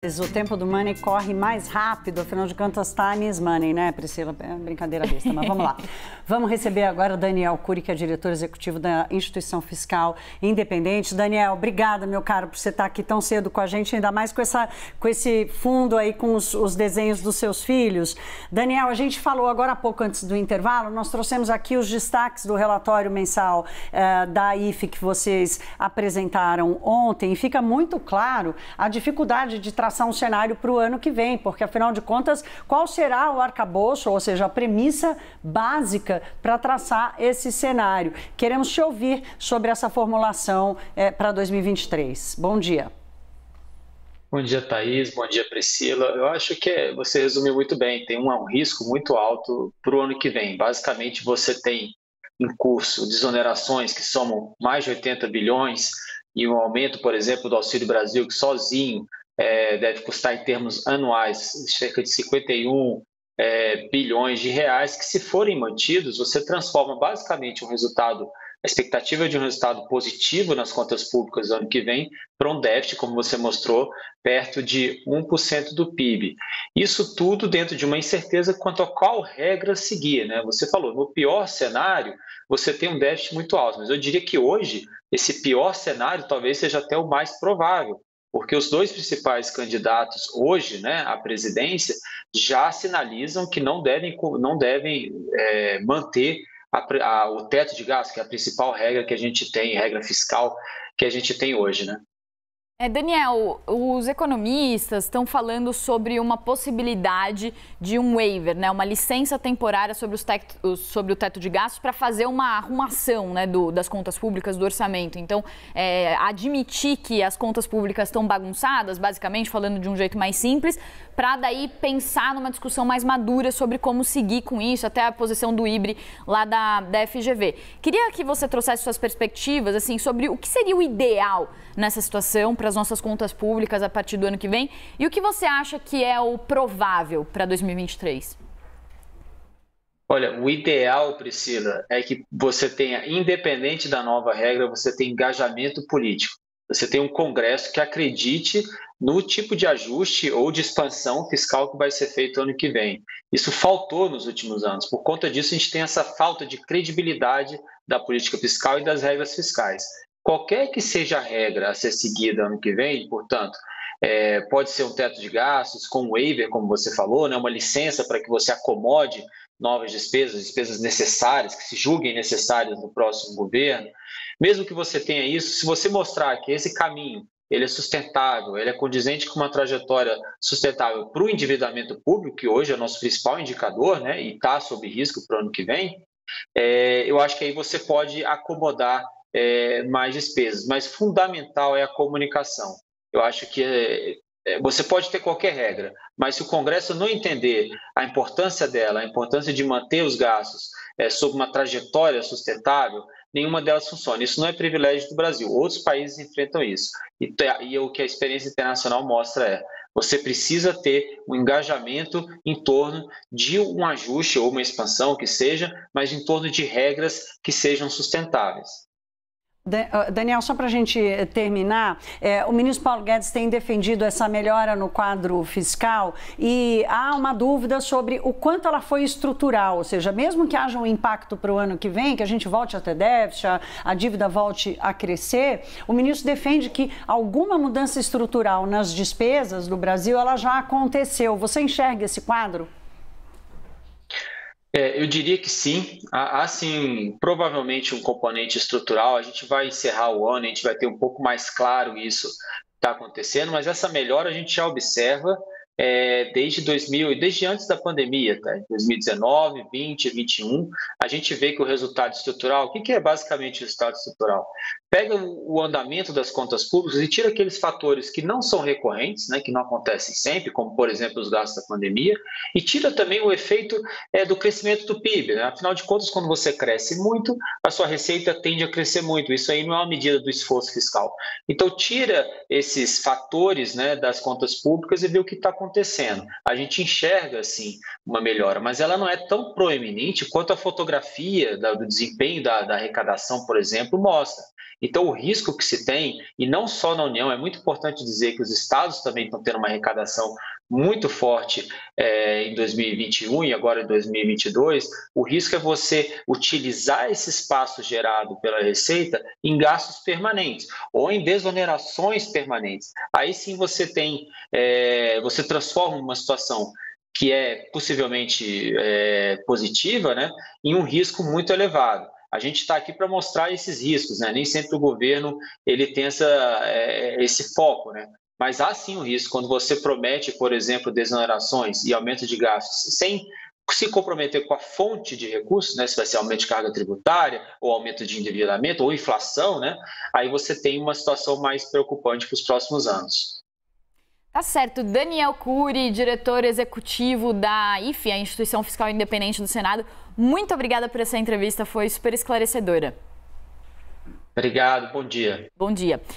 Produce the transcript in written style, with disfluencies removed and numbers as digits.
O tempo do money corre mais rápido, afinal de contas, time is money, né, Priscila? É brincadeira besta, mas vamos lá. Vamos receber agora o Daniel Cury, que é diretor executivo da Instituição Fiscal Independente. Daniel, obrigada, meu caro, por você estar aqui tão cedo com a gente, ainda mais com esse fundo aí, com os desenhos dos seus filhos. Daniel, a gente falou agora há pouco, antes do intervalo, nós trouxemos aqui os destaques do relatório mensal da IFE que vocês apresentaram ontem, e fica muito claro a dificuldade de traçar um cenário para o ano que vem, porque, afinal de contas, qual será o arcabouço, ou seja, a premissa básica para traçar esse cenário? Queremos te ouvir sobre essa formulação para 2023. Bom dia. Bom dia, Thaís. Bom dia, Priscila. Eu acho que você resumiu muito bem. Tem um risco muito alto para o ano que vem. Basicamente, você tem em curso desonerações que somam mais de 80 bilhões e um aumento, por exemplo, do Auxílio Brasil, que sozinho deve custar em termos anuais cerca de 51 bilhões de reais, que, se forem mantidos, você transforma basicamente a expectativa de um resultado positivo nas contas públicas do ano que vem para um déficit, como você mostrou, perto de 1% do PIB. Isso tudo dentro de uma incerteza quanto a qual regra seguir, né? Você falou, no pior cenário, você tem um déficit muito alto, mas eu diria que hoje esse pior cenário talvez seja até o mais provável, porque os dois principais candidatos hoje, né, à presidência, já sinalizam que não devem manter o teto de gastos, que é a principal regra que a gente tem, regra fiscal que a gente tem hoje, né? Daniel, os economistas estão falando sobre uma possibilidade de um waiver, né, uma licença temporária sobre o teto de gastos para fazer uma arrumação, né, das contas públicas, do orçamento. Então, admitir que as contas públicas estão bagunçadas, basicamente, falando de um jeito mais simples, para daí pensar numa discussão mais madura sobre como seguir com isso, até a posição do IBRE lá da FGV. Queria que você trouxesse suas perspectivas, assim, sobre o que seria o ideal nessa situação para as nossas contas públicas a partir do ano que vem, e o que você acha que é o provável para 2023? Olha, o ideal, Priscila, é que você tenha, independente da nova regra, você tenha engajamento político. Você tem um Congresso que acredite no tipo de ajuste ou de expansão fiscal que vai ser feito ano que vem. Isso faltou nos últimos anos. Por conta disso, a gente tem essa falta de credibilidade da política fiscal e das regras fiscais. Qualquer que seja a regra a ser seguida ano que vem, portanto, pode ser um teto de gastos, com um waiver, como você falou, né, uma licença para que você acomode novas despesas necessárias, que se julguem necessárias no próximo governo. Mesmo que você tenha isso, se você mostrar que esse caminho ele é sustentável, ele é condizente com uma trajetória sustentável para o endividamento público, que hoje é o nosso principal indicador, né, e está sob risco para o ano que vem, eu acho que aí você pode acomodar mais despesas, mas fundamental é a comunicação. Eu acho que você pode ter qualquer regra, mas se o Congresso não entender a importância dela, a importância de manter os gastos sob uma trajetória sustentável, nenhuma delas funciona. Isso não é privilégio do Brasil, outros países enfrentam isso. E o que a experiência internacional mostra você precisa ter um engajamento em torno de um ajuste ou uma expansão que seja, mas em torno de regras que sejam sustentáveis. Daniel, só para a gente terminar, o ministro Paulo Guedes tem defendido essa melhora no quadro fiscal e há uma dúvida sobre o quanto ela foi estrutural, ou seja, mesmo que haja um impacto para o ano que vem, que a gente volte a ter déficit, a dívida volte a crescer, o ministro defende que alguma mudança estrutural nas despesas do Brasil, ela já aconteceu. Você enxerga esse quadro? Eu diria que sim. Há sim, provavelmente um componente estrutural. A gente vai encerrar o ano, a gente vai ter um pouco mais claro isso está acontecendo, mas essa melhora a gente já observa desde antes da pandemia, tá? 2019, 20, 21, a gente vê que o resultado estrutural, o que é basicamente o resultado estrutural? Pega o andamento das contas públicas e tira aqueles fatores que não são recorrentes, né, que não acontecem sempre, como, por exemplo, os gastos da pandemia, e tira também o efeito do crescimento do PIB. Né? Afinal de contas, quando você cresce muito, a sua receita tende a crescer muito. Isso aí não é uma medida do esforço fiscal. Então, tira esses fatores, né, das contas públicas e vê o que está acontecendo. A gente enxerga, sim, uma melhora, mas ela não é tão proeminente quanto a fotografia do desempenho da arrecadação, por exemplo, mostra. Então, o risco que se tem, e não só na União, é muito importante dizer que os estados também estão tendo uma arrecadação muito forte em 2021 e agora em 2022, o risco é você utilizar esse espaço gerado pela Receita em gastos permanentes ou em desonerações permanentes. Aí sim você você transforma uma situação que é possivelmente positiva, né, em um risco muito elevado. A gente está aqui para mostrar esses riscos, né? Nem sempre o governo ele tem esse foco, né? Mas há sim um risco quando você promete, por exemplo, desonerações e aumento de gastos sem se comprometer com a fonte de recursos, né? Se vai ser aumento de carga tributária ou aumento de endividamento ou inflação, né? Aí você tem uma situação mais preocupante para os próximos anos. Tá certo. Daniel Cury, diretor executivo da IFE, a Instituição Fiscal Independente do Senado, muito obrigada por essa entrevista, foi super esclarecedora. Obrigado, bom dia. Bom dia.